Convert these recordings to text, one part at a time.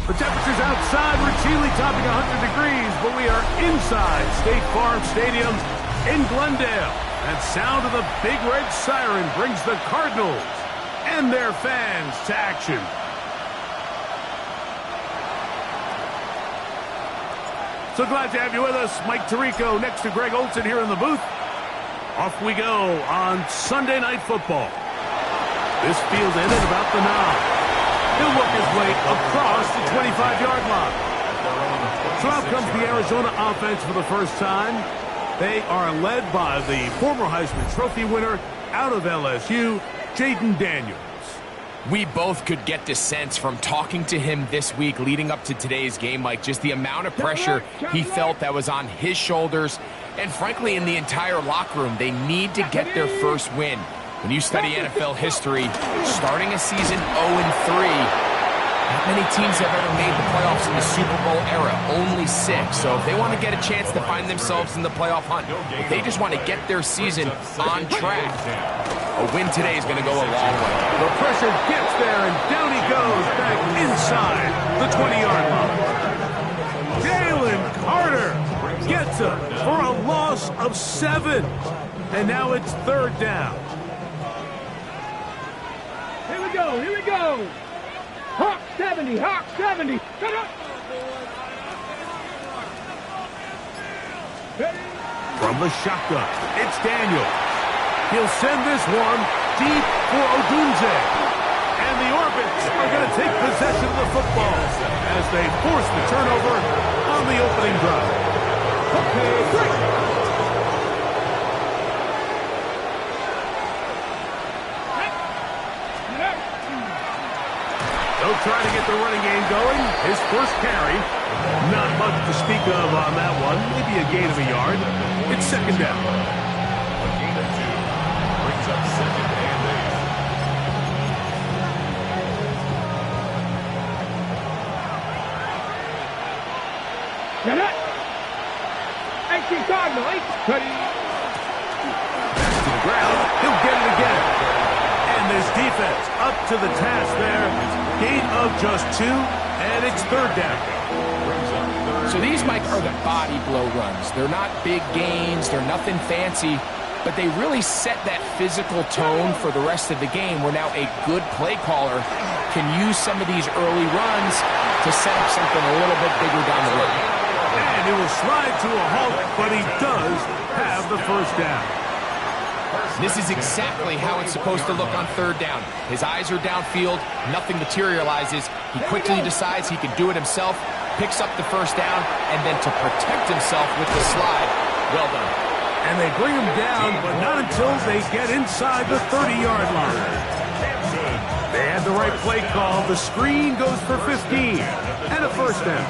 The temperature's outside routinely topping 100 degrees, but we are inside State Farm Stadium in Glendale. That sound of the Big Red Siren brings the Cardinals and their fans to action. So glad to have you with us. Mike Tirico next to Greg Olson here in the booth. Off we go on Sunday Night Football. This field ended about the 9. He'll work his way across the 25-yard line. So out comes the Arizona offense for the first time. They are led by the former Heisman Trophy winner out of LSU, Jayden Daniels. We both could get the sense from talking to him this week leading up to today's game, Mike, just the amount of pressure he felt that was on his shoulders. And frankly, in the entire locker room, they need to get their first win. When you study NFL history, starting a season 0-3, not many teams have ever made the playoffs in the Super Bowl era, only 6. So if they want to get a chance to find themselves in the playoff hunt, if they just want to get their season on track, a win today is going to go a long way. The pressure gets there, and down he goes back inside the 20-yard line. Jalen Carter gets him for a loss of 7. And now it's 3rd down. Here we go. Hawk 70, Hawk 70. Come on. From the shotgun, it's Daniel. He'll send this one deep for Odunze. And the Orbits are going to take possession of the football as they force the turnover on the opening drive. Okay, great. They'll try to get the running game going. His first carry. Not much to speak of on that one. Maybe a gain of a yard. It's 2nd down. A gain of 2 brings up 2nd and 8. Get it. 18 Cardinal, 8. Back to the ground. He'll get it again. And this defense up to the task there. Gain of just 2, and it's 3rd down. So these, Mike, are the body blow runs. They're not big gains. They're nothing fancy. But they really set that physical tone for the rest of the game where now a good play caller can use some of these early runs to set up something a little bit bigger down the road. And it will slide to a halt, but he does have the first down. This is exactly how it's supposed to look on 3rd down. His eyes are downfield, nothing materializes. He quickly decides he can do it himself, picks up the first down, and then to protect himself with the slide. Well done. And they bring him down, but not until they get inside the 30-yard line. They had the right play call. The screen goes for 15 and a first down.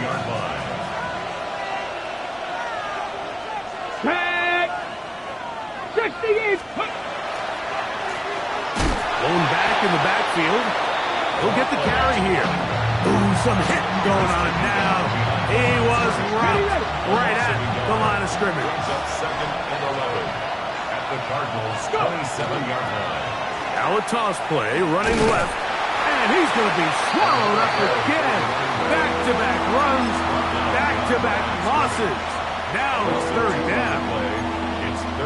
68. Blown back in the backfield. He'll get the carry here. Ooh, some hitting going on now. He was rocked right at the line of scrimmage. Brings up 2nd and 11 at the Cardinals' 27-yard line. Now a toss play, running left. And he's going to be swallowed up again. Back-to-back runs, back-to-back losses. Now it's 3rd down.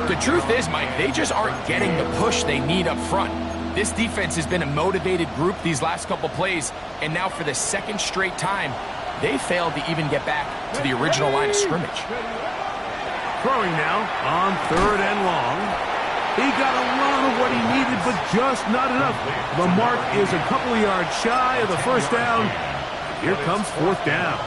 The truth is, Mike, they just aren't getting the push they need up front. This defense has been a motivated group these last couple plays, and now for the 2nd straight time, they failed to even get back to the original line of scrimmage. Throwing now on 3rd and long. He got a lot of what he needed, but just not enough. The mark is a couple of yards shy of the first down. Here comes 4th down.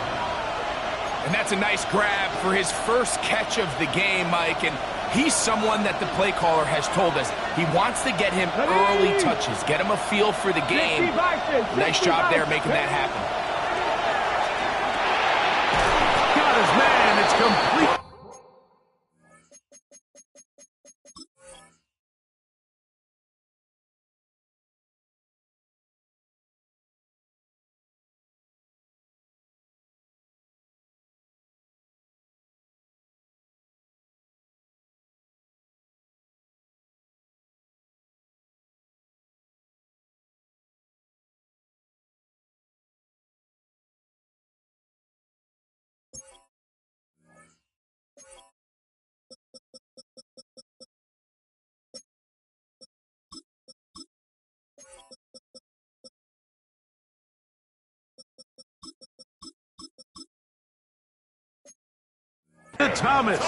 And that's a nice grab for his first catch of the game, Mike. And he's someone that the play caller has told us he wants to get him early touches, get him a feel for the game. Nice job there making that happen. Got his man. It's complete. Thomas.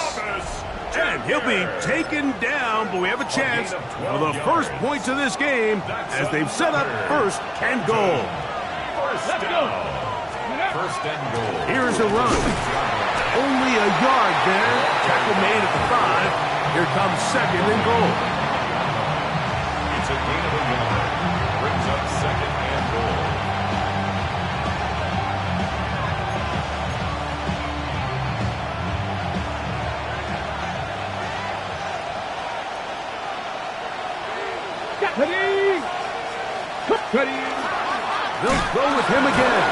And he'll be taken down, but we have a chance for the first points of this game as they've set up first and goal. Let's go. First and goal. Here's a run. Only a yard there. Tackle made at the 5. Here comes second and goal. It's a gain of a yard. Brings up second and goal. Ready. They'll go with him again.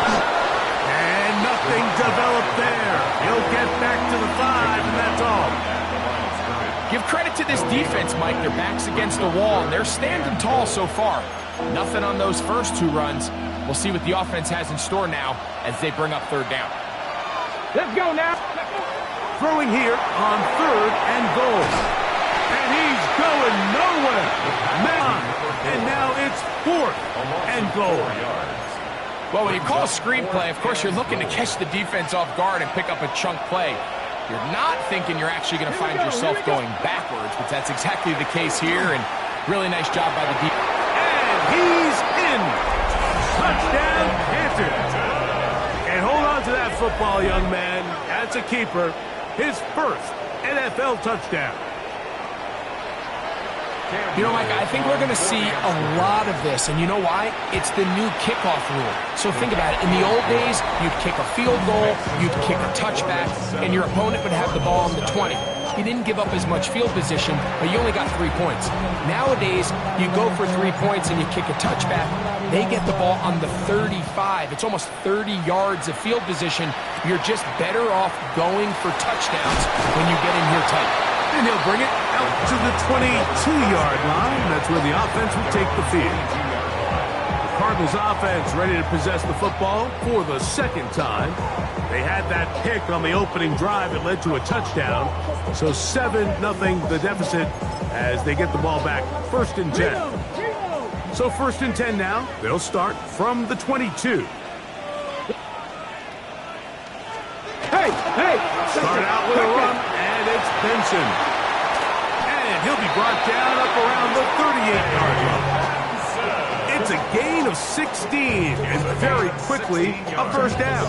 And nothing developed there. He'll get back to the 5, and that's all. Give credit to this defense, Mike. Their back's against the wall, and they're standing tall so far. Nothing on those first 2 runs. We'll see what the offense has in store now as they bring up third down. Let's go now. Throwing here on third and goal. And he's going nowhere. Man, and now it's fourth and goal. Well, when you call a screenplay, of course, you're looking to catch the defense off guard and pick up a chunk play. You're not thinking you're actually going to find yourself going backwards, but that's exactly the case here, and really nice job by the defense. And he's in. Touchdown, Panthers. And hold on to that football, young man. That's a keeper. His first NFL touchdown. You know, Mike, I think we're going to see a lot of this, and you know why? It's the new kickoff rule. So think about it. In the old days, you'd kick a field goal, you'd kick a touchback, and your opponent would have the ball on the 20. You didn't give up as much field position, but you only got 3 points. Nowadays, you go for 3 points and you kick a touchback. They get the ball on the 35. It's almost 30 yards of field position. You're just better off going for touchdowns when you get in here tight. And he'll bring it out to the 22-yard line. That's where the offense will take the field. The Cardinals offense ready to possess the football for the second time. They had that pick on the opening drive that led to a touchdown. So 7-0 the deficit as they get the ball back. First and 10. So first and 10 now. They'll start from the 22. Hey! Start out with a run, and it's Benson. And he'll be brought down up around the 38-yard line. It's a gain of 16, and very quickly a first down.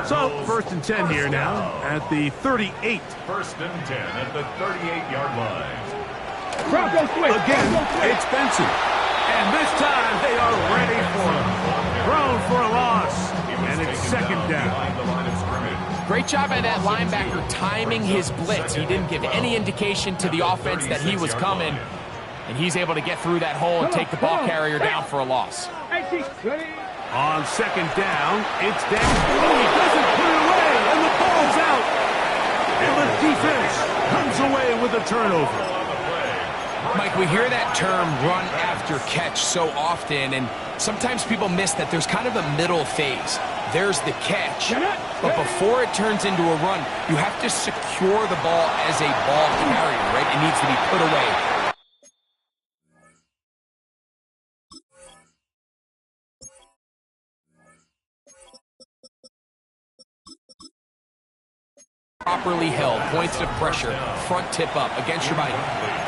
So first and 10 here now at the 38. First and 10 at the 38-yard line. Broncos switch. Again, it's Benson. And this time they are ready for him. Thrown for a loss. And it's second down. Great job by that linebacker timing his blitz. He didn't give any indication to the offense that he was coming. And he's able to get through that hole and take the ball carrier down for a loss. On second down, it's down. Oh, he doesn't put it away, and the ball's out. And the defense comes away with a turnover. Mike, we hear that term run after catch so often, and sometimes people miss that there's kind of a middle phase. There's the catch, but before it turns into a run, you have to secure the ball as a ball carrier, right? It needs to be put away. Properly held, points of pressure, front tip up, against your body.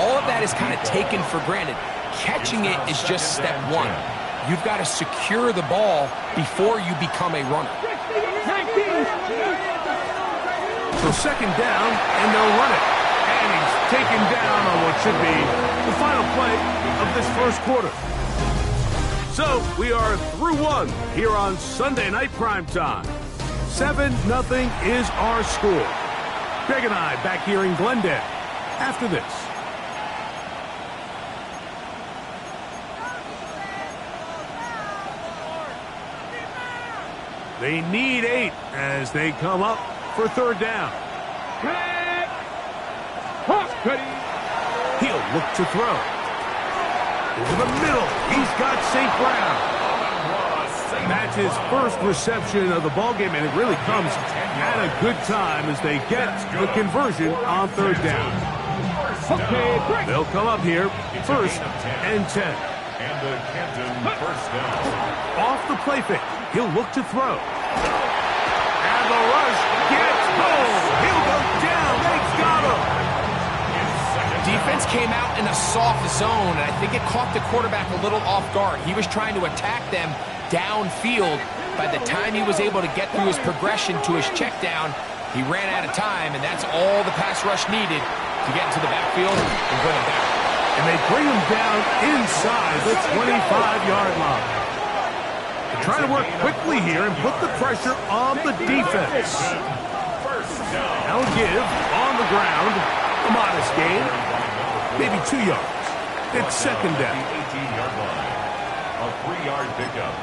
All of that is kind of taken for granted. Catching it is just step one. You've got to secure the ball before you become a runner. So second down, and they'll run it. And he's taken down on what should be the final play of this first quarter. So we are through one here on Sunday Night Primetime. 7-0 is our score. Greg and I back here in Glendale after this. They need 8 as they come up for third down. He'll look to throw. Over the middle, he's got St. Brown. That's his first reception of the ballgame, and it really comes at a good time as they get the conversion on third down. They'll come up here, first and 10. And the Canton first down. Off the play fake, he'll look to throw. And the rush gets Oh, he'll go down. They got him. Defense came out in a soft zone, and I think it caught the quarterback a little off guard. He was trying to attack them downfield. By the time he was able to get through his progression to his check down, he ran out of time, and that's all the pass rush needed to get into the backfield and bring him down. And they bring him down inside the 25-yard line. They're trying to work quickly here and put the pressure on the defense. Now give on the ground. A modest gain. Maybe 2 yards. It's second down. 18-yard line. A 3-yard pickup.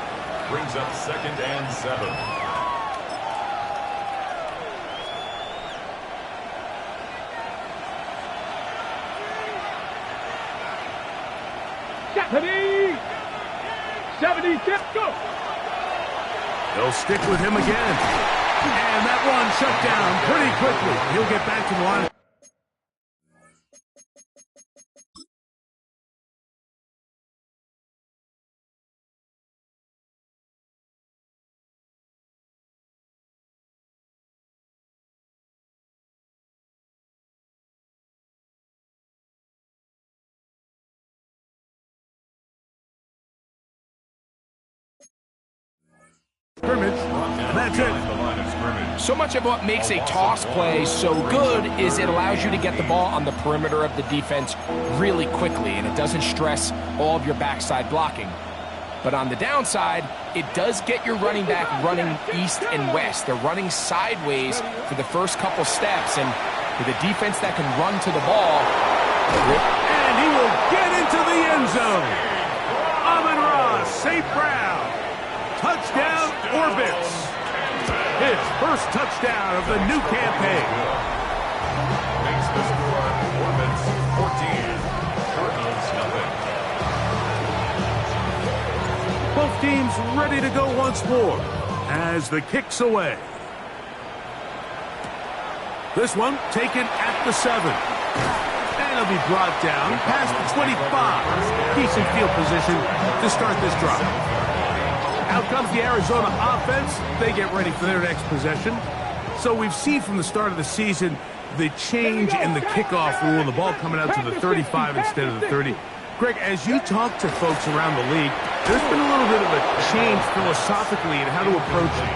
Brings up 2nd and 7. Go! They'll stick with him again. And that one shut down pretty quickly. He'll get back to the line. Scrimmage, and that's it. So much of what makes a toss play so good is it allows you to get the ball on the perimeter of the defense really quickly, and it doesn't stress all of your backside blocking. But on the downside, it does get your running back running east and west. They're running sideways for the first couple steps, and with a defense that can run to the ball. And he will get into the end zone. Amon-Ra St. Brown. Touchdown, Orbits. His first touchdown of the new campaign. Makes the score Orbits 14. Cardinals nothing. Both teams ready to go once more as the kick's away. This one taken at the 7. And it'll be brought down past the 25. Decent field position to start this drive. Out comes the Arizona offense. They get ready for their next possession. So we've seen from the start of the season the change in the kickoff rule and the ball coming out to the 35 instead of the 30. Greg, as you talk to folks around the league, there's been a little bit of a change philosophically in how to approach it,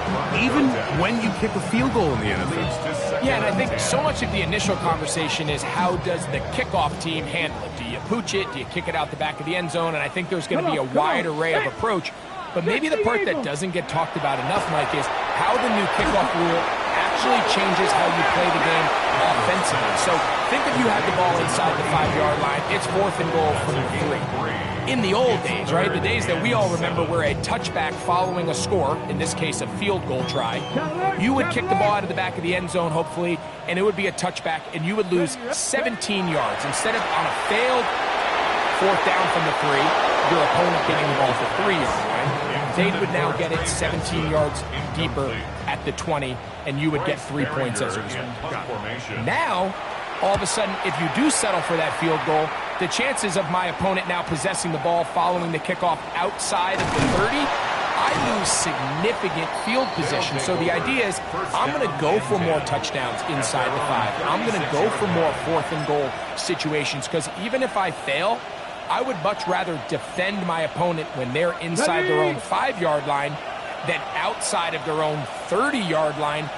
even when you kick a field goal in the NFL. Yeah, and I think so much of the initial conversation is how does the kickoff team handle it? Do you pooch it? Do you kick it out the back of the end zone? And I think there's going to be a wide array of approach. But maybe the part that doesn't get talked about enough, Mike, is how the new kickoff rule actually changes how you play the game offensively. So think if you had the ball inside the 5-yard line, it's 4th and goal from the 3. In the old days, right, the days that we all remember where a touchback following a score, in this case a field goal try, you would kick the ball out of the back of the end zone, hopefully, and it would be a touchback, and you would lose 17 yards. Instead of on a failed 4th down from the 3, your opponent getting the ball for 3 yards, right? They would now get it 17 yards deeper at the 20, and you would get 3 points as a result. Now, all of a sudden, if you do settle for that field goal, the chances of my opponent now possessing the ball following the kickoff outside of the 30, I lose significant field position. So the idea is I'm going to go for more touchdowns inside the 5. I'm going to go for more 4th and goal situations, because even if I fail, I would much rather defend my opponent when they're inside their own 5-yard line than outside of their own 30-yard line,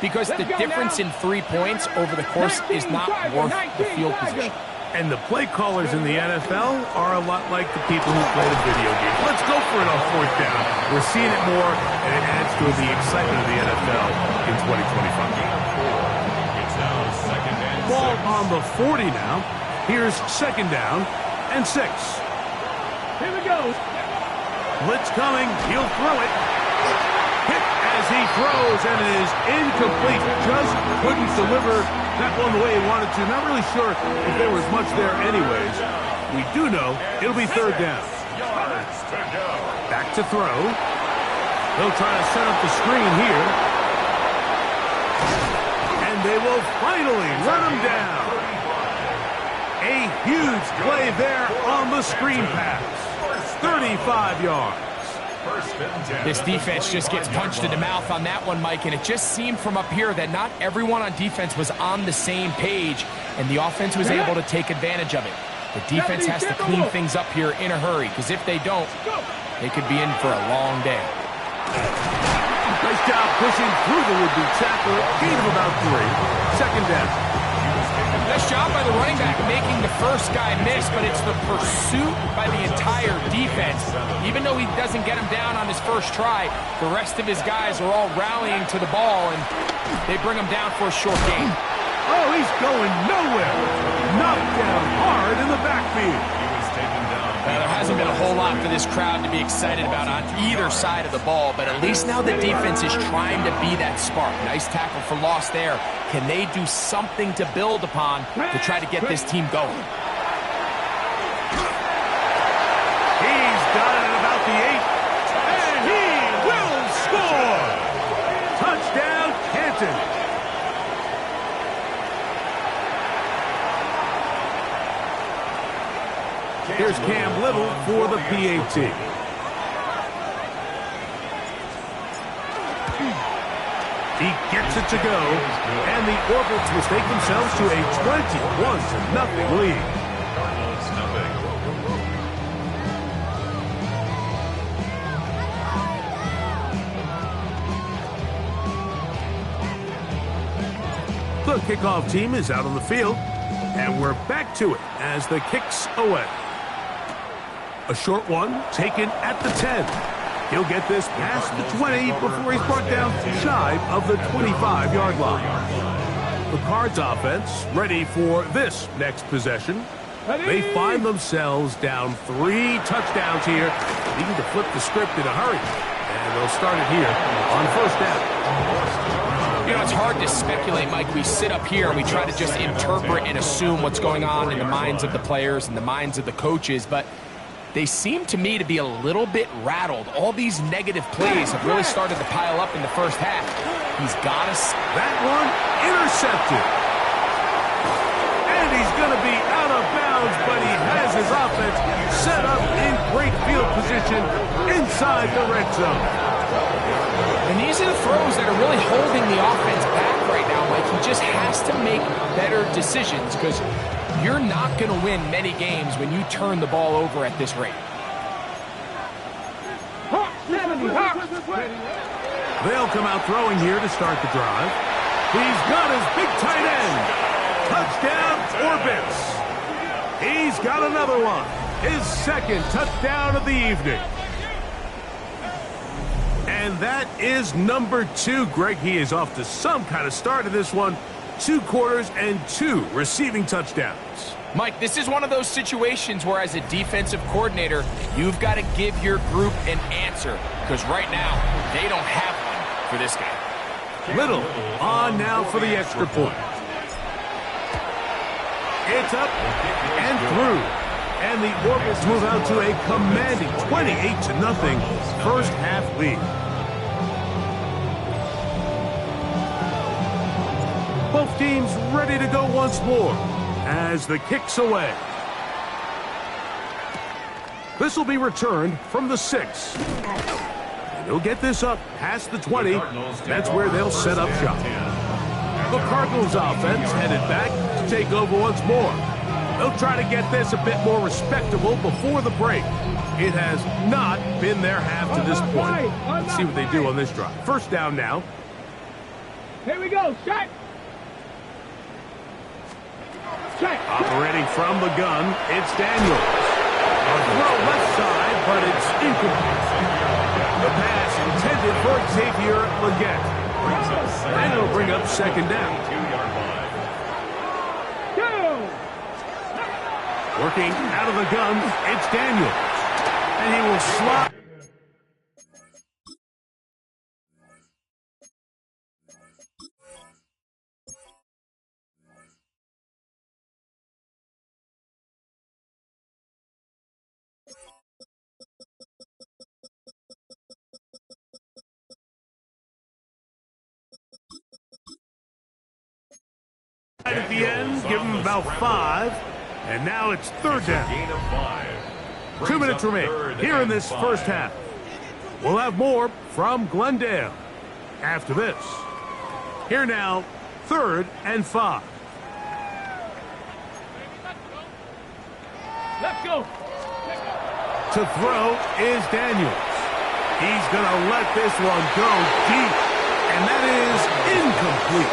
because the difference in 3 points over the course is not worth the field position. And the play callers in the NFL are a lot like the people who play the video game. Let's go for it on 4th down. We're seeing it more, and it adds to the excitement of the NFL in 2025. Ball on the 40 now. Here's 2nd down and 6. Here we go. Blitz coming. He'll throw it. Hit as he throws, and it is incomplete. Just couldn't deliver that one the way he wanted to. Not really sure if there was much there anyways. We do know it'll be 3rd down. Back to throw. They'll try to set up the screen here. And they will finally run him down. A huge play there on the screen pass. 35 yards. First and 10. This defense just gets punched in the mouth on that one, Mike, and it just seemed from up here that not everyone on defense was on the same page, and the offense was able to take advantage of it. The defense has to clean things up here in a hurry, because if they don't, they could be in for a long day. Nice job pushing through the would-be tackler. Gain of about 3. Second down. Nice job by the running back making the first guy miss, but it's the pursuit by the entire defense. Even though he doesn't get him down on his first try, the rest of his guys are all rallying to the ball, and they bring him down for a short gain. Oh, he's going nowhere. Knocked down hard in the backfield. There hasn't been a whole lot for this crowd to be excited about on either side of the ball, but at least now the defense is trying to be that spark. Nice tackle for loss there. Can they do something to build upon to try to get this team going? He's got it at about the 8, and he will score. Touchdown, Canton. Here's Cam Little for the PAT. He gets it to go, and the Orbits will take themselves to a 21-0 lead. Cardinals nothing. The kickoff team is out on the field, and we're back to it as the kick's away. A short one taken at the 10. He'll get this past the 20 before he's brought down shy of the 25-yard line. The Cards offense ready for this next possession. They find themselves down 3 touchdowns here, needing to flip the script in a hurry. And they'll start it here on first down. You know, it's hard to speculate, Mike. We sit up here and we try to just interpret and assume what's going on in the minds of the players and the minds of the coaches, but they seem to me to be a little bit rattled. All these negative plays have really started to pile up in the first half. He's got us. That one intercepted. And he's going to be out of bounds, but he has his offense set up in great field position inside the red zone. And these are the throws that are really holding the offense back right now, Mike. He just has to make better decisions because you're not going to win many games when you turn the ball over at this rate. They'll come out throwing here to start the drive. He's got his big tight end. Touchdown, Orbits. He's got another one. His second touchdown of the evening. And that is number 2, Greg. He is off to some kind of start in this one. 2 quarters and 2 receiving touchdowns. Mike, this is one of those situations where as a defensive coordinator, you've got to give your group an answer because right now, they don't have one for this guy. Little on now for the extra point. It's up and through. And the Orbits move out to a commanding 28-0 first half lead. Both teams ready to go once more as the kick's away. This will be returned from the 6. And he'll get this up past the 20. That's where they'll set up shop. The Cardinals offense headed back to take over once more. They'll try to get this a bit more respectable before the break. It has not been their half to this point. Let's see what they do on this drive. First down now. Here we go, shot. Operating from the gun, it's Daniels. A throw left side, but it's incomplete. The pass intended for Xavier Legette. And it'll bring up second down. 2-yard line. Working out of the gun, it's Daniels. And he will slide. At the end, give him about 5. And now it's third down. Gain of 5. 2 minutes remain here in this first half. We'll have more from Glendale after this. Here now, 3rd and 5. Let's go. To throw is Daniels. He's going to let this one go deep, and that is incomplete.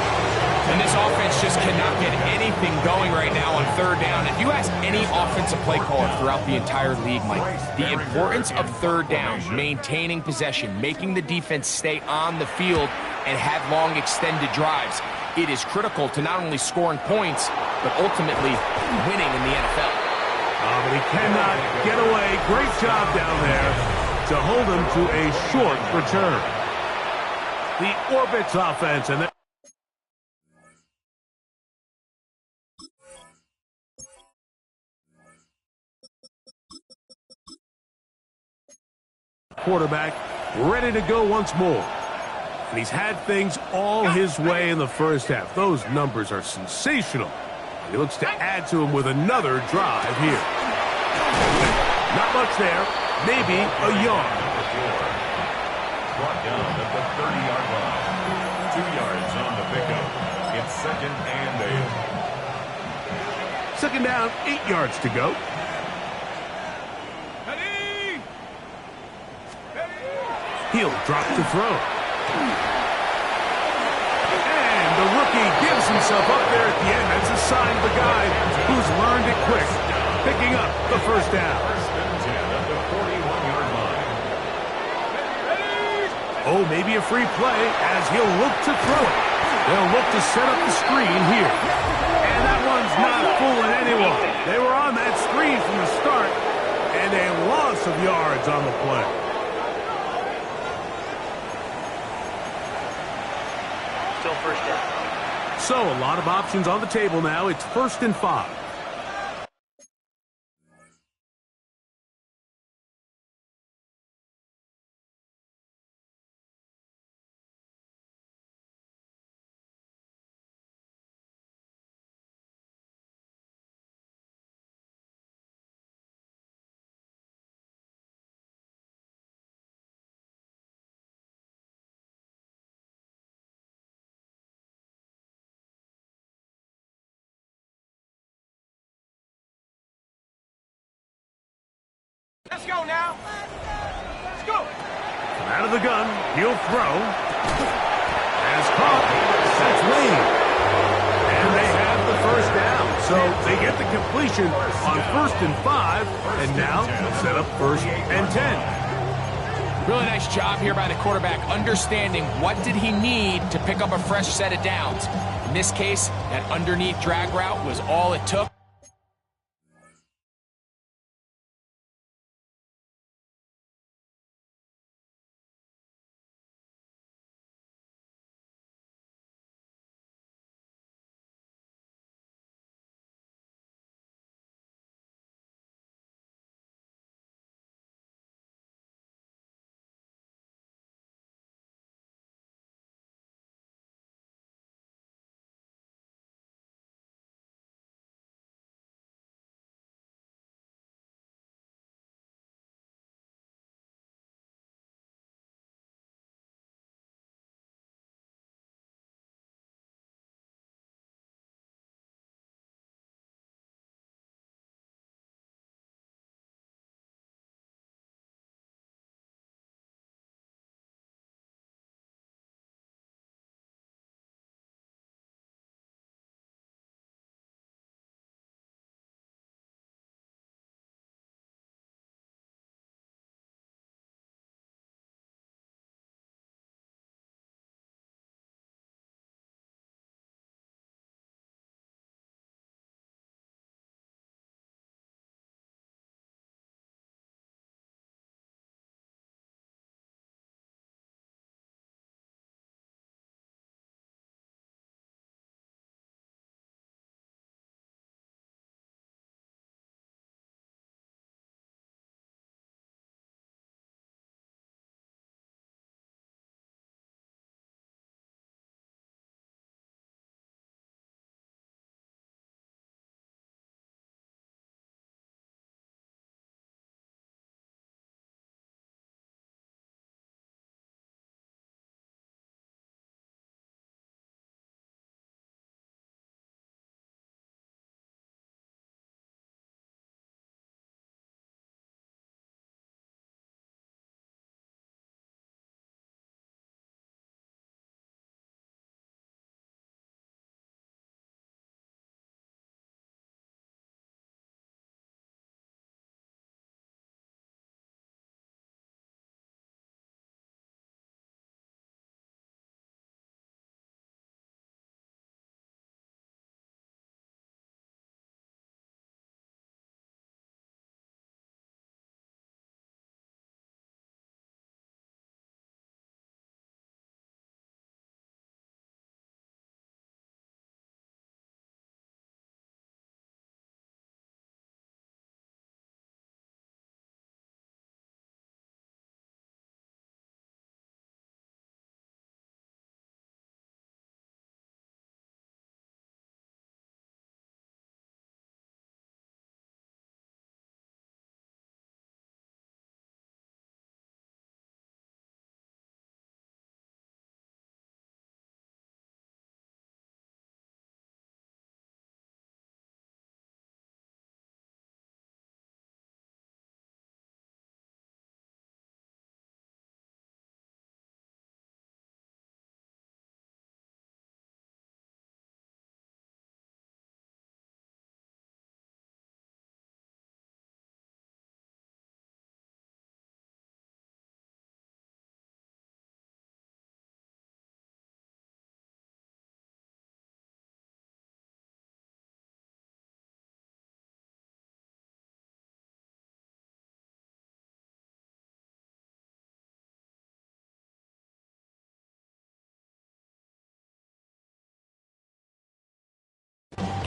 And this offense just cannot get anything going right now on 3rd down. If you ask any offensive play caller throughout the entire league, Mike, the importance of 3rd down, maintaining possession, making the defense stay on the field, and have long extended drives, it is critical to not only scoring points, but ultimately winning in the NFL. Oh, but he cannot get away. Great job down there to hold him to a short return. The Orbits offense, and quarterback ready to go once more. And he's had things all his way in the first half. Those numbers are sensational. And he looks to add to him with another drive here. Not much there. Maybe a yard. Brought down at the 30-yard line. 2 yards on the pickup. It's 2nd and 8. 2nd down, 8 yards to go. He'll drop to throw. And the rookie gives himself up there at the end. That's a sign of a guy who's learned it quick. Picking up the 1st down. 1st and 10 at the 41-yard line. Oh, maybe a free play as he'll look to throw it. They'll look to set up the screen here. And that one's not fooling anyone. They were on that screen from the start, and a loss of yards on the play. Still 1st down. So a lot of options on the table now. It's 1st and 5. Let's go now. Let's go. Out of the gun, he'll throw. As caught, that's Lane. And they have the 1st down. So they get the completion on 1st and 5, and now set up 1st and 10. Really nice job here by the quarterback, understanding what did he need to pick up a fresh set of downs. In this case, that underneath drag route was all it took.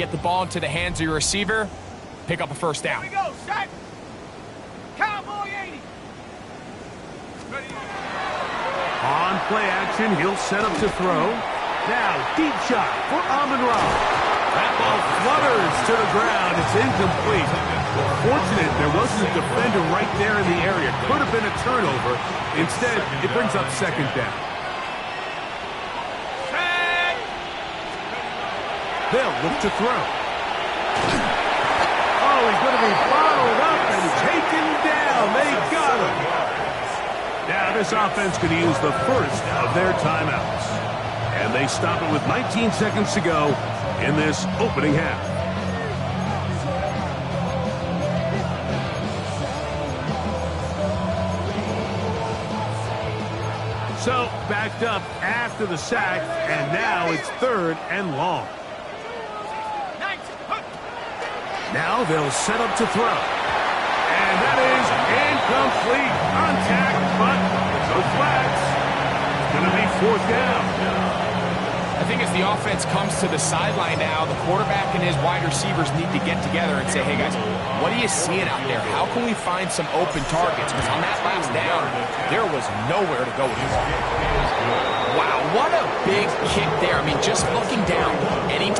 get the ball into the hands of your receiver, pick up a first down. Here we go, set. Cowboy 80. On play action, he'll set up to throw. Now, deep shot for Amon-Ra. That ball flutters to the ground. It's incomplete. Fortunate there wasn't a defender right there in the area. Could have been a turnover. Instead, it brings up second down. They'll look to throw. Oh, he's going to be bottled up and taken down. They got him. Now this offense going to use the first of their timeouts. And they stop it with 19 seconds to go in this opening half. So, backed up after the sack, and now it's 3rd and long. Now they'll set up to throw. And that is incomplete. Contact, but no flags. It's going to be 4th down. I think as the offense comes to the sideline now, the quarterback and his wide receivers need to get together and say, hey guys, what are you seeing out there? How can we find some open targets? Because on that last down, there was nowhere to go with the ball. Wow, what a big kick there. I mean, just looking down, any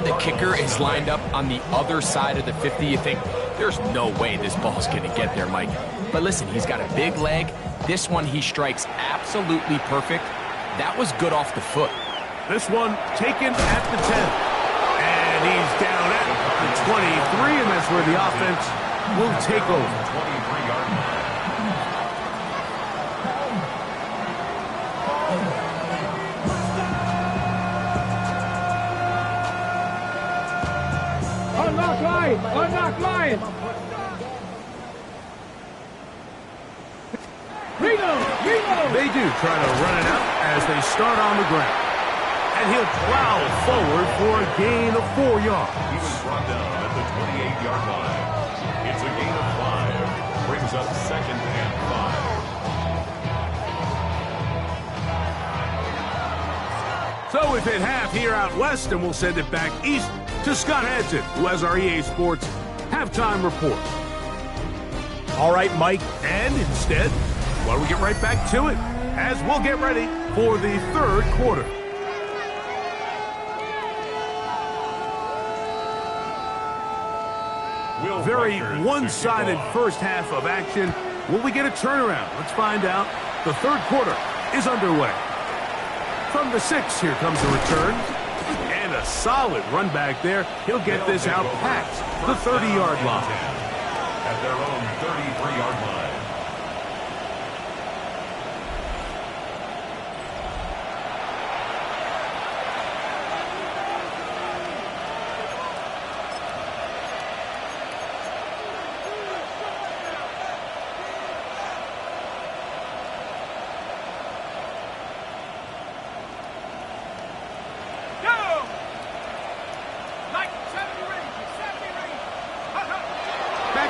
the kicker is lined up on the other side of the 50, you think, there's no way this ball's going to get there, Mike. But listen, he's got a big leg. This one he strikes absolutely perfect. That was good off the foot. This one taken at the 10. And he's down at the 23, and that's where the offense will take over. 23-yard line. Hard knock Lions. Reload. They do try to run it out as they start on the ground. And he'll plow forward for a gain of 4 yards. He was brought down at the 28-yard line. It's a gain of 5. Brings up 2nd and 5. So we've hit half here out west, and we'll send it back east to Scott Hanson, who has our EA Sports halftime report. All right, Mike, and instead, why don't we get right back to it as we'll get ready for the third quarter. Very one-sided first half of action. Will we get a turnaround? Let's find out. The third quarter is underway. From the 6, here comes the return. And a solid run back there. He'll get this out past the 30-yard line. At their own 33-yard line.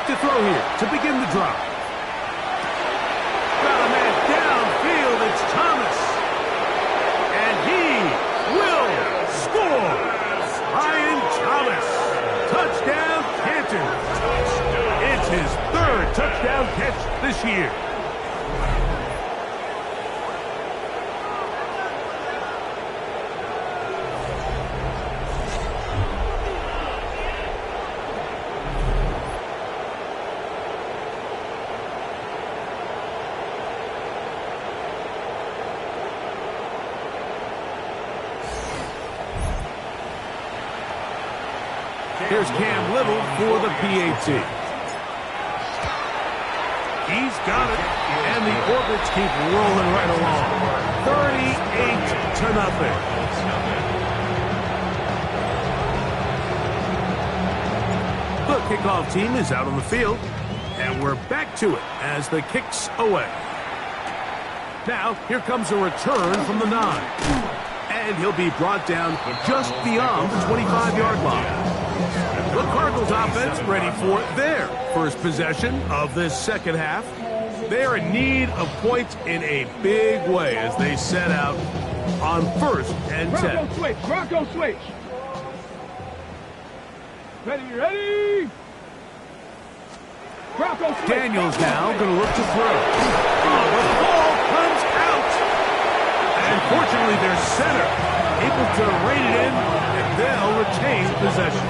To throw here to begin the drive. Got a man downfield. It's Thomas. And he will score. Ryan Thomas. Touchdown, Canton. It's his 3rd touchdown catch this year. Here's Cam Little for the PAT. He's got it, and the Orbits keep rolling right along. 38-0. The kickoff team is out on the field, and we're back to it as the kick's away. Now, here comes a return from the 9. And he'll be brought down just beyond the 25-yard line. The Cardinals offense ready for their first possession of this second half. They're in need of points in a big way as they set out on 1st and 10. Bronco switch. Ready. Bronco switch. Daniels now going to look to throw. Oh, but the ball comes out. And fortunately, their center able to rein it in, and they'll retain possession.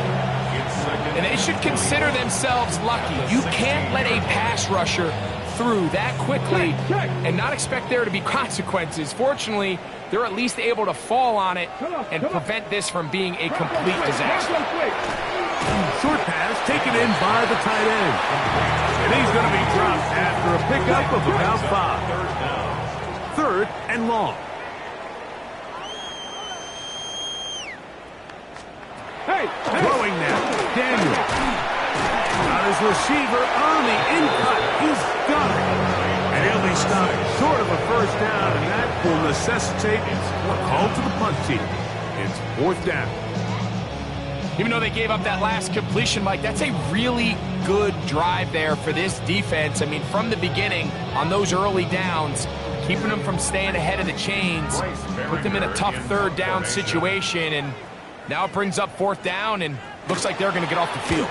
And they should consider themselves lucky. You can't let a pass rusher through that quickly and not expect there to be consequences. Fortunately, they're at least able to fall on it and prevent this from being a complete disaster. Short pass taken in by the tight end. And he's going to be dropped after a pickup of about 5. 3rd and long. Throwing now, Daniel. Got his receiver on the in-cut. He's got it. And he'll be stopped short of a first down, and that will necessitate a call to the punt team. It's 4th down. Even though they gave up that last completion, Mike, that's a really good drive there for this defense. I mean, from the beginning, on those early downs, keeping them from staying ahead of the chains, put them in a tough 3rd down situation, and now it brings up 4th down, and looks like they're going to get off the field.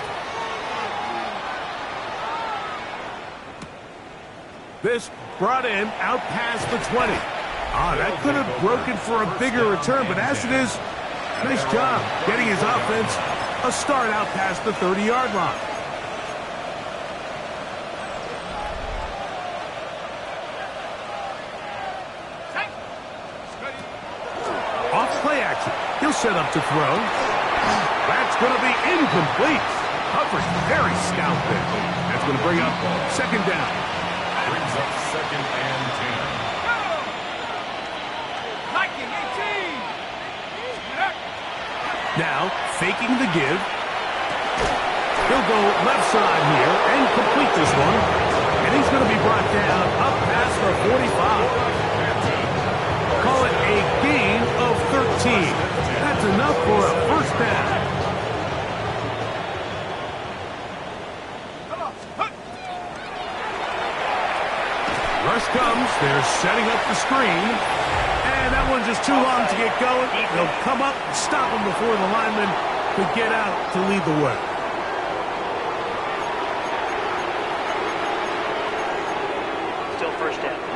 This brought in out past the 20. That could have broken for a bigger return, but as it is, nice job getting his offense a start out past the 30-yard line. Off play action. He'll set up to throw. That's going to be incomplete. Coverage very stout there. That's going to bring up 2nd down. Brings up 2nd and 10. Now, faking the give. He'll go left side here and complete this one. And he's going to be brought down up past the 45. Call it a gain of 13. That's enough for a first down. Rush comes. They're setting up the screen. And that one's just too long to get going. They'll come up and stop him before the lineman could get out to lead the way. Still first down.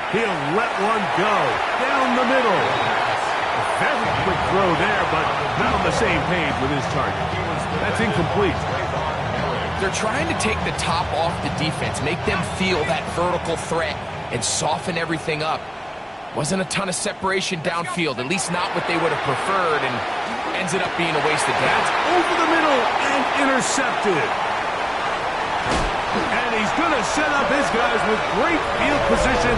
He'll let one go down the middle. A very quick throw there, but not on the same page with his target. That's incomplete. They're trying to take the top off the defense, make them feel that vertical threat, and soften everything up. Wasn't a ton of separation downfield, at least not what they would have preferred, and ended up being a wasted down. That's over the middle and intercepted. And he's going to set up his guys with great field position.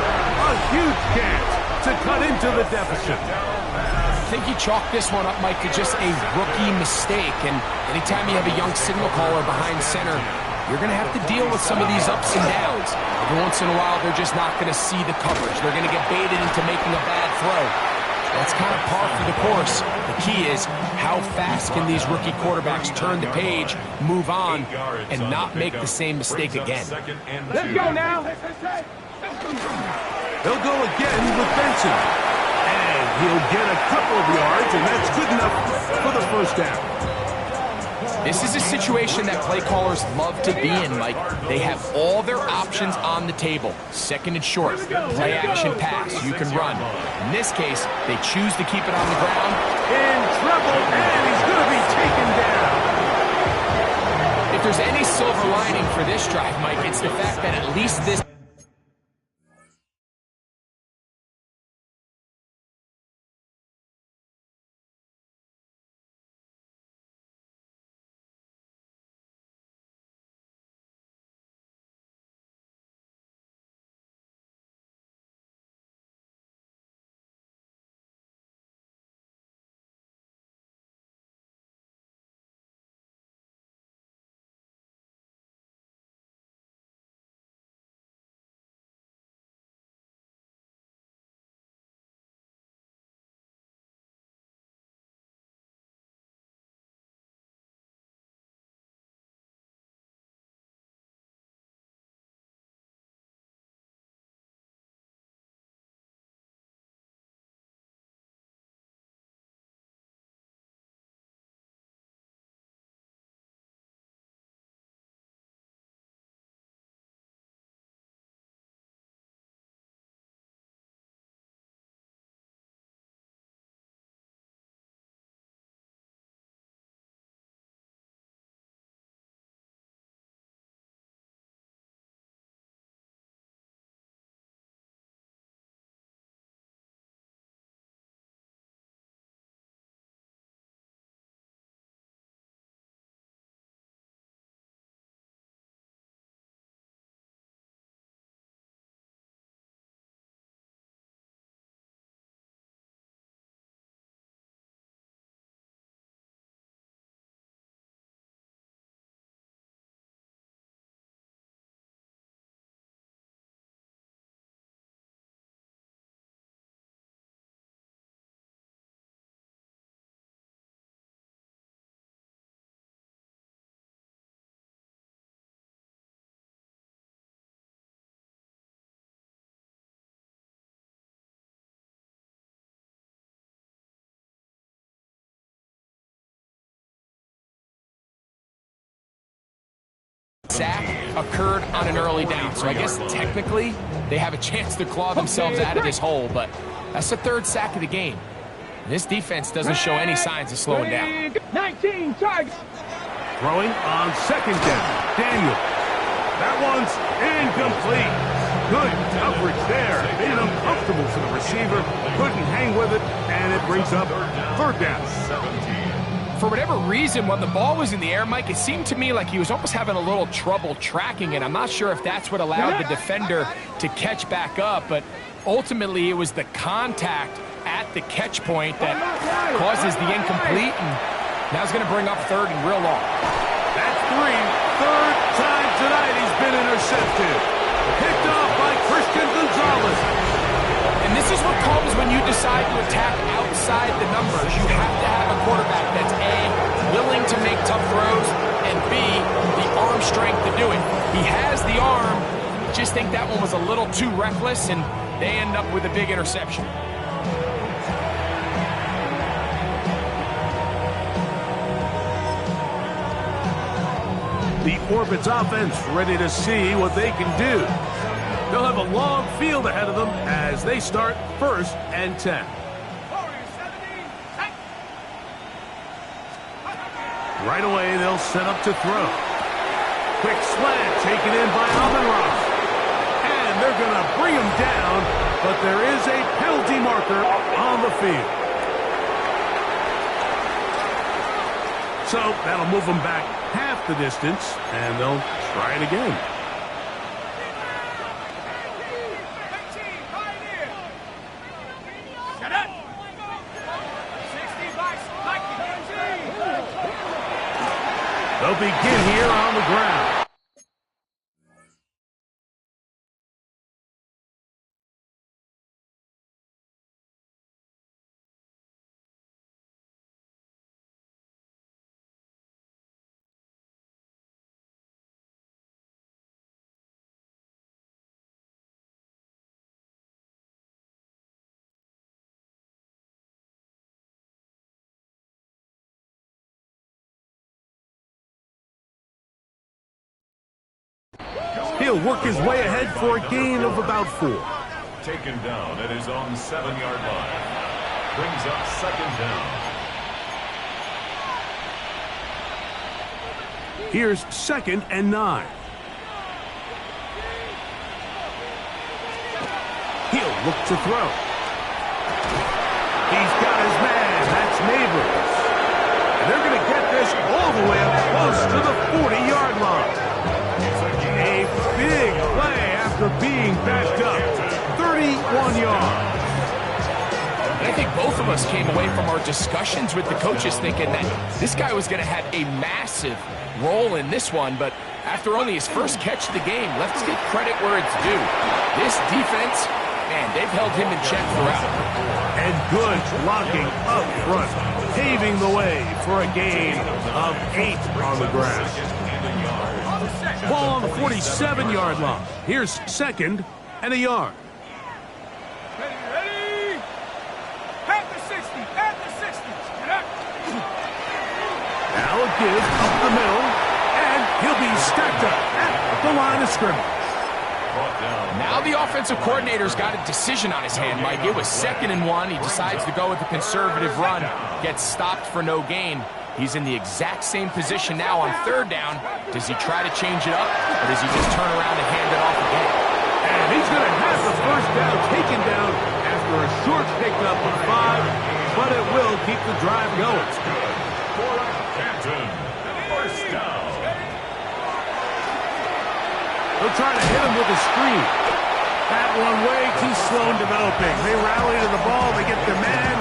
A huge chance to cut into the deficit. I think he chalked this one up, Mike, to just a rookie mistake. And anytime you have a young signal caller behind center, you're going to have to deal with some of these ups and downs. Every once in a while, they're just not going to see the coverage. They're going to get baited into making a bad throw. That's kind of par for the course. The key is how fast can these rookie quarterbacks turn the page, move on, and not make the same mistake again. Let's go now. They'll go again with Benson. And he'll get a couple of yards, and that's good enough for the first down. This is a situation that play callers love to be in, Mike. They have all their options on the table. Second and short, play action pass, you can run. In this case, they choose to keep it on the ground. In trouble, and he's going to be taken down. If there's any silver lining for this drive, Mike, it's the fact that at least this sack occurred on an early down. So I guess technically they have a chance to claw themselves out of this hole, but that's the third sack of the game. This defense doesn't show any signs of slowing down. 19 targets. Throwing on second down. Daniel. That one's incomplete. Good coverage there. Made it uncomfortable for the receiver. Couldn't hang with it, and it brings up third down. 17. For whatever reason, when the ball was in the air, Mike, it seemed to me like he was almost having a little trouble tracking it. I'm not sure if that's what allowed the defender to catch back up, but ultimately it was the contact at the catch point that causes the incomplete, and now it's going to bring up third and real long. That's three. Third time tonight he's been intercepted. Picked off by Christian Gonzalez. And this is what comes when you decide to attack outside the numbers. You have to have a quarterback that's A, willing to make tough throws, and B, the arm strength to do it. He has the arm. Just think that one was a little too reckless, and they end up with a big interception. The Orbits offense ready to see what they can do. They'll have a long field ahead of them as they start 1st and 10. Right away, they'll set up to throw. Quick slant taken in by Amon-Ra. And they're going to bring him down, but there is a penalty marker on the field. So that'll move them back half the distance, and they'll try it again. They'll begin here on the ground. He'll work his way ahead for a gain of about 4. Taken down at his own 7-yard line. Brings up 2nd down. Here's 2nd and 9. He'll look to throw. He's got his man. That's Neighbors. And they're going to get this all the way up close to the 40-yard line. A big play after being backed up. 31 yards. I think both of us came away from our discussions with the coaches thinking that this guy was going to have a massive role in this one, but after only his first catch of the game, let's give credit where it's due. This defense, man, they've held him in check throughout. And good blocking up front, paving the way for a gain of 8 on the ground. Ball on the 47-yard line. Here's 2nd and a yard. Ready? At the 60. At the 60. Get up. Now a give up the middle, and he'll be stacked up at the line of scrimmage. Now the offensive coordinator's got a decision on his hand, Mike. It was 2nd and 1. He decides to go with the conservative run, gets stopped for no gain. He's in the exact same position now on 3rd down. Does he try to change it up, or does he just turn around and hand it off again? And he's going to have the 1st down taken down after a short pickup of 5, but it will keep the drive going. Captain, 1st down. They'll try to hit him with a screen. That one way too slow in developing. They rally to the ball, they get the man,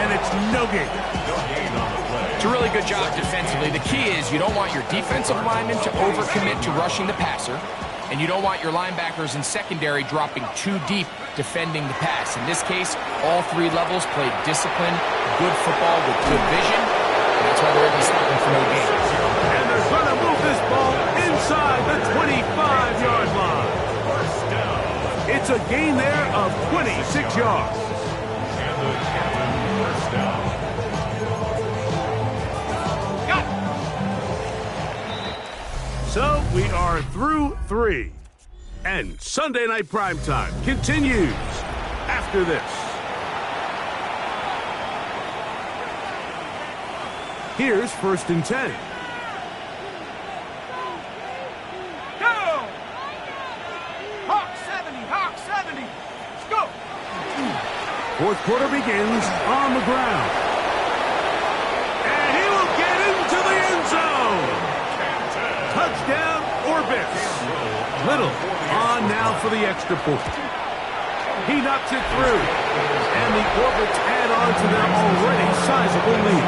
and it's no gain. It's a really good job defensively. The key is you don't want your defensive linemen to overcommit to rushing the passer, and you don't want your linebackers in secondary dropping too deep defending the pass. In this case, all 3 levels played disciplined, good football with good vision, and that's why they're able to stop them for no gain. And they're going to move this ball inside the 25-yard line. It's a gain there of 26 yards. And the captain, 1st down. So we are through 3. And Sunday Night Primetime continues after this. Here's 1st and 10. Go! Hawk 70, Hawk 70. Let's go! 4th quarter begins on the ground. And he will get into the end zone. Touchdown, Orbis. Little on now for the extra point. He knocks it through. And the Orbits add on to their already sizable lead.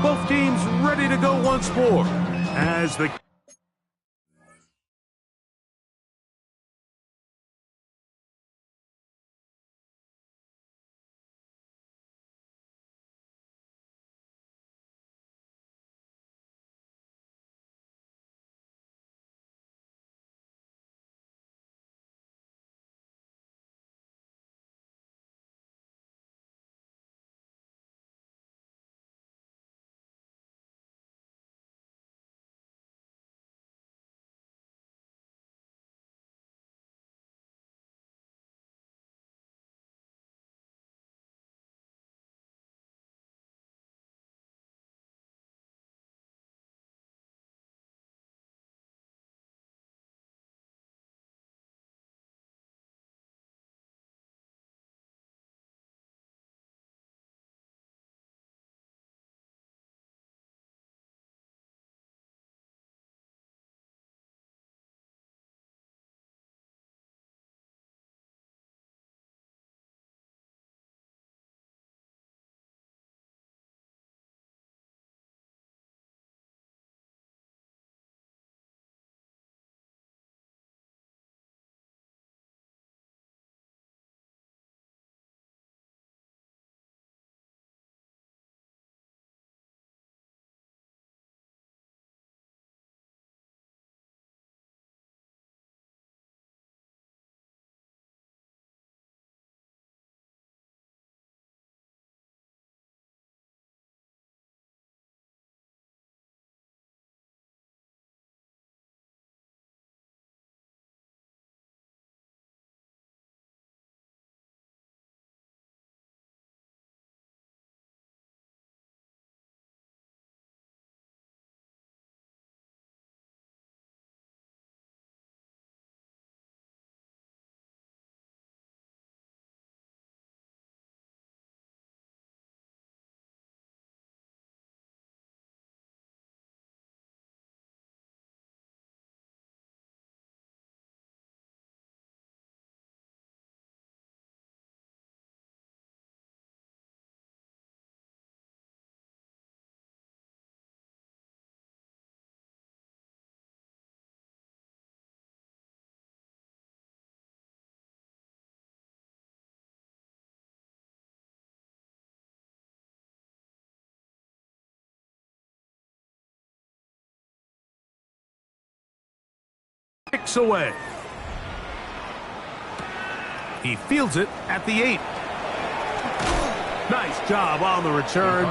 Both teams ready to go once more as the kicks away. He fields it at the 8. Nice job on the return.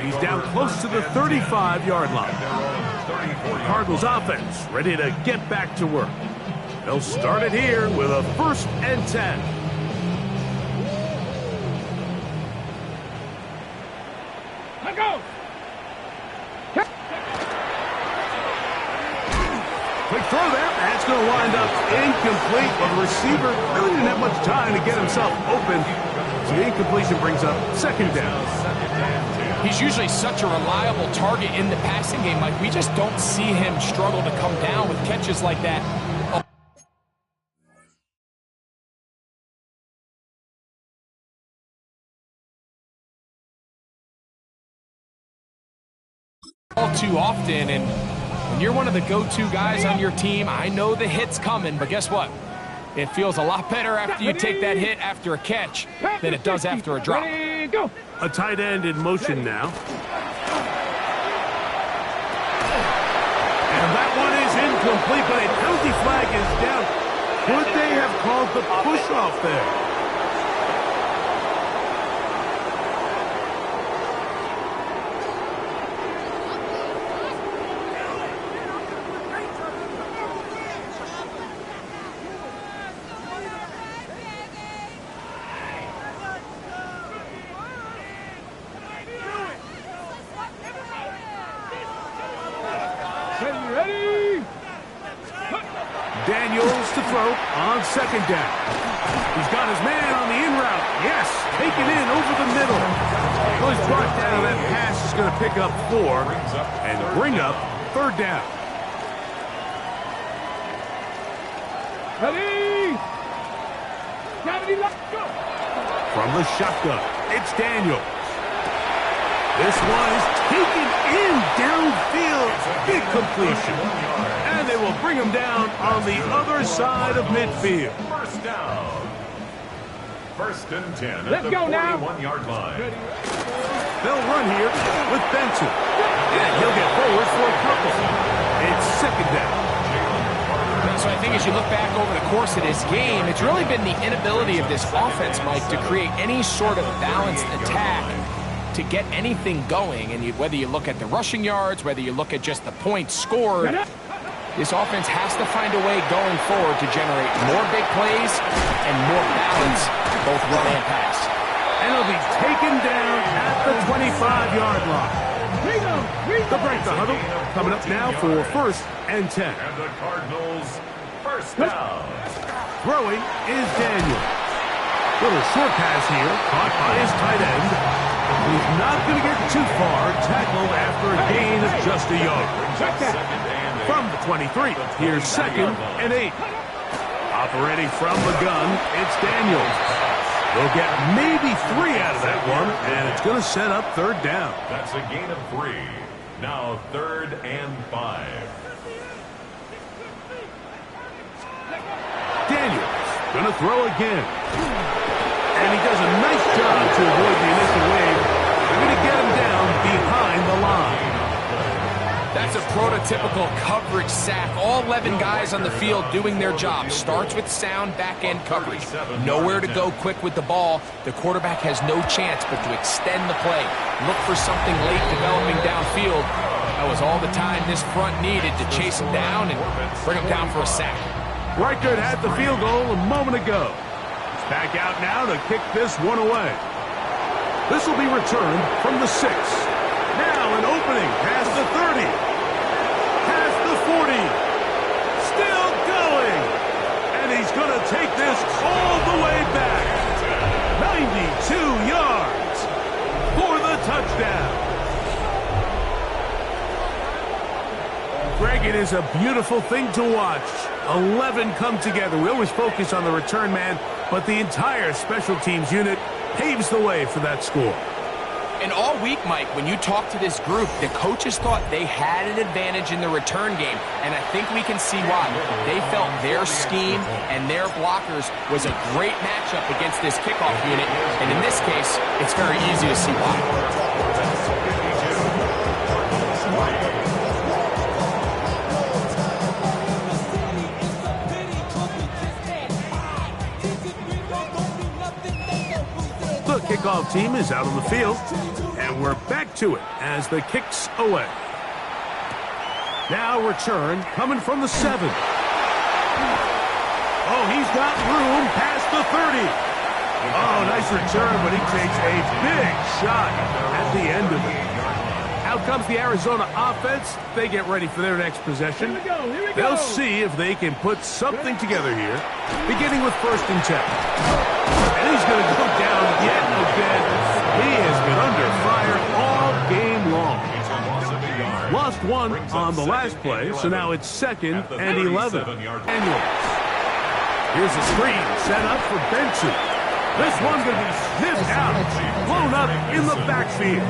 He's down close to the 35-yard line. Cardinals offense ready to get back to work. They'll start it here with a 1st and 10. Let go! Quick throw there. That's going to wind up incomplete, but the receiver really didn't have much time to get himself open. So the incompletion brings up 2nd down. He's usually such a reliable target in the passing game. Like, we just don't see him struggle to come down with catches like that. All too often, and when you're one of the go-to guys on your team, I know the hit's coming, but guess what? It feels a lot better after you take that hit after a catch than it does after a drop. A tight end in motion now. And that one is complete, but a penalty flag is down. Could they have called the push-off there? Ready? Daniels to throw on second down. He's got his man on the in route. Yes, taken in over the middle. Well, he's brought down. That pass is going to pick up 4 and bring up third down. Ready? Gravity, let's go. From the shotgun, it's Daniels. This one is taken in downfield. Big completion. And they will bring him down on the other side of midfield. First down. First and 10 Let's at the go now. 41-yard line. They'll run here with Benson. And he'll get forward for a couple. It's second down. So I think as you look back over the course of this game, it's really been the inability of this offense, Mike, to create any sort of balanced attack to get anything going. And whether you look at the rushing yards, whether you look at just the points scored, this offense has to find a way going forward to generate more big plays and more balance, both run and pass. And he'll be taken down at the 25-yard line. The break the huddle coming up now for first and 10. And the Cardinals first down. Throwing is Daniel. Little short pass here, caught by his tight end. He's not going to get too far, tackled after a gain of just a yard. From the 23, here's second and 8. Operating from the gun, it's Daniels. They'll get maybe 3 out of that one, and it's going to set up third down. That's a gain of 3. Now third and 5. Daniels going to throw again. And he does a nice job to avoid the initial wave. They're going to get him down behind the line. That's a prototypical coverage sack. All 11 guys on the field doing their job. Starts with sound back-end coverage. Nowhere to go quick with the ball. The quarterback has no chance but to extend the play. Look for something late developing downfield. That was all the time this front needed to chase him down and bring him down for a sack. Reichert had the field goal a moment ago. He's back out now to kick this one away. This will be returned from the 6. Now an opening past the 30. Past the 40. Still going. And he's going to take this all the way back. 92 yards for the touchdown. Greg, it is a beautiful thing to watch. 11 come together. We always focus on the return man, but the entire special teams unit paves the way for that score. And all week, Mike, when you talk to this group, the coaches thought they had an advantage in the return game, and I think we can see why. They felt their scheme and their blockers was a great matchup against this kickoff unit, and in this case, it's very easy to see why. The kickoff team is out on the field, and we're back to it as the kick's away. Now return coming from the 7. Oh, he's got room past the 30. Oh, nice return, but he takes a big shot at the end of it. Out comes the Arizona offense. They get ready for their next possession. Here we go. They'll see if they can put something together here, beginning with first and 10. And he's going to go down yet again. He has been under fire all game long. Lost one on the last play, so now it's second and 11. Daniels. Here's a screen set up for Benson. This one's going to be sniffed out, blown up in the backfield.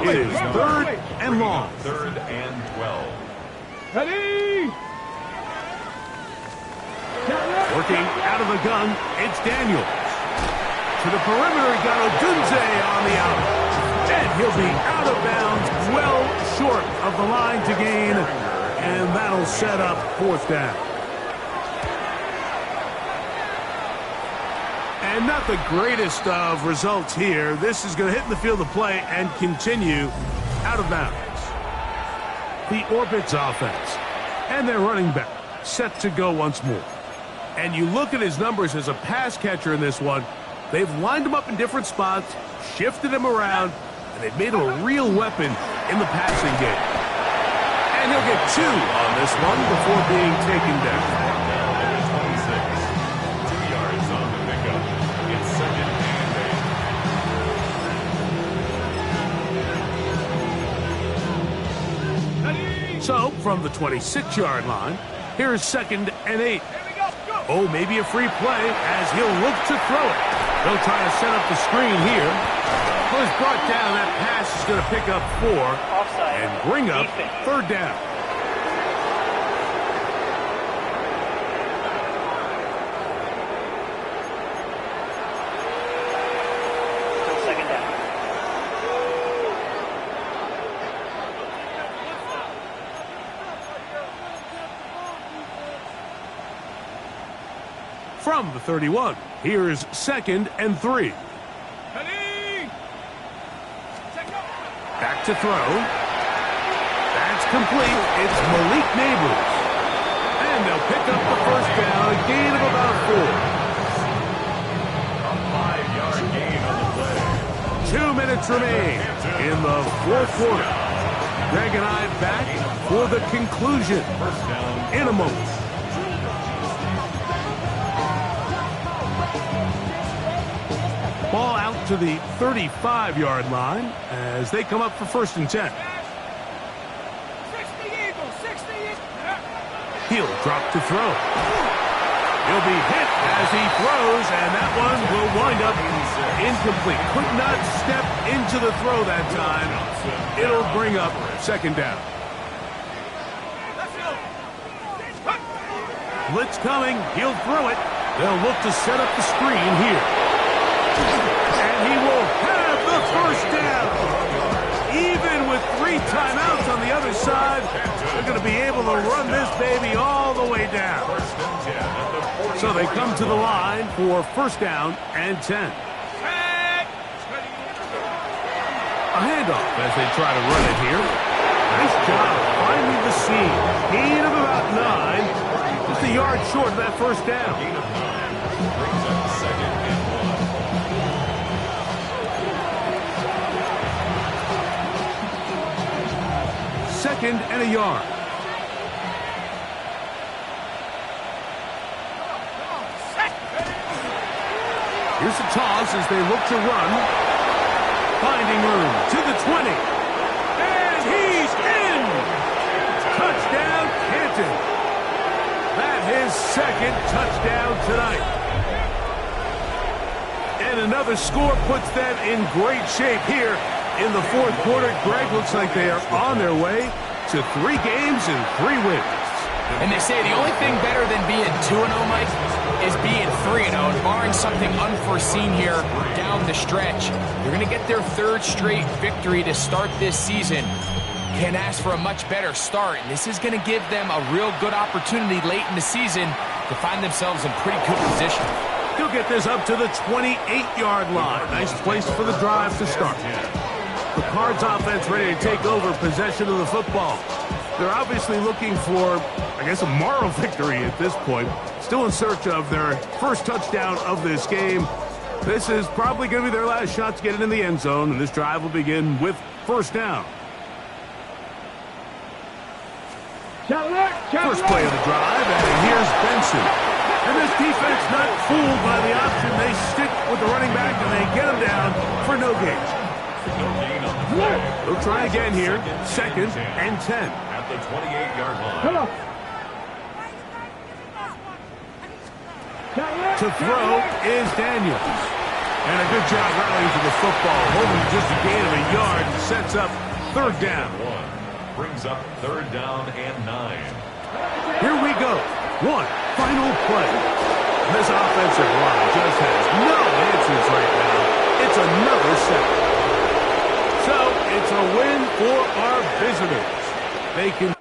It is third and long. Third and 12. Ready? Working out of the gun, it's Daniels. To the perimeter, he got Odunze on the out. And he'll be out of bounds, well short of the line to gain and that'll set up 4th down. And not the greatest of results here. This is going to hit in the field of play and continue out of bounds. The Orbits offense and their running back set to go once more. And you look at his numbers as a pass catcher in this one. They've lined him up in different spots, shifted him around, and they've made him a real weapon in the passing game. And he'll get 2 on this one before being taken down. 2 yards on the pickup. It's 2nd and 8. So, from the 26-yard line, here's 2nd and 8. Oh, maybe a free play as he'll look to throw it. They'll try to set up the screen here. Well, he's brought down. That pass is going to pick up 4 Offside. and bring up Defense. 3rd down. Still 2nd down. From the 31, here's 2nd and 3. Back to throw. That's complete. It's Malik Neighbors. And they'll pick up the 1st down, a gain of about A 5-yard gain on the play. 4. 2 minutes remain in the 4th quarter. Greg and I back for the conclusion 1st down. in a moment. Ball out to the 35-yard line as they come up for 1st and 10. He'll drop to throw. He'll be hit as he throws, and that one will wind up incomplete. Could not step into the throw that time. It'll bring up 2nd down. Blitz coming. He'll throw it. They'll look to set up the screen here. And he will have the 1st down. Even with 3 timeouts on the other side, they're going to be able to run this baby all the way down. So they come to the line for 1st down and 10. A handoff as they try to run it here. Nice job finding the seam. Gain of about 9. Just a yard short of that 1st down. Brings up 2nd and 1. 2nd and a yard. Here's the toss as they look to run. Finding room to the 20. And he's in! Touchdown, Canton. That his 2nd touchdown tonight. And another score puts them in great shape here in the 4th quarter. Greg, looks like they are on their way to 3 games and 3 wins. And they say the only thing better than being 2-0, Mike, is being 3-0. And barring something unforeseen here down the stretch, they're going to get their 3rd straight victory to start this season. Can't ask for a much better start. And this is going to give them a real good opportunity late in the season to find themselves in pretty good position. He'll get this up to the 28-yard line. Nice place for the drive to start. The Cards offense ready to take over possession of the football. They're obviously looking for, I guess, a moral victory at this point. Still in search of their 1st touchdown of this game. This is probably going to be their last shot to get it in the end zone, and this drive will begin with 1st down. First play of the drive, and here's Benson. And this defense not fooled by the option. They stick with the running back, and they get him down for no gain. They'll try again here. 2nd and 10. At the 28-yard line. Come on. To throw is Daniels. And a good job rallying for the football. Holding just a gain of a yard and sets up 3rd down. 1. Brings up 3rd down and 9. Here we go. 1 final play. This offensive line just has no answers right now. It's another sack. So it's a win for our visitors. They can